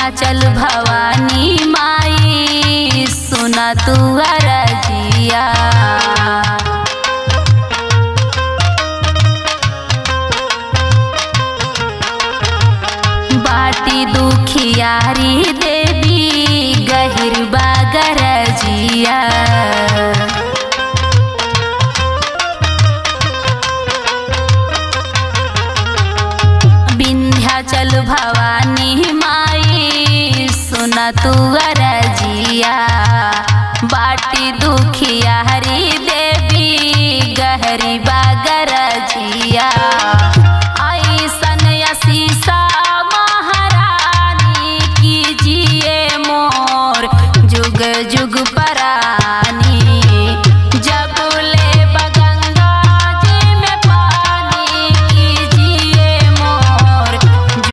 विंध्याचल भवानी माई सुना तू अरजिया। बाटी दुखियारी देवी गहिर बागरजिया। विंध्याचल भवानी माई सुना तू अरजिया। बाटी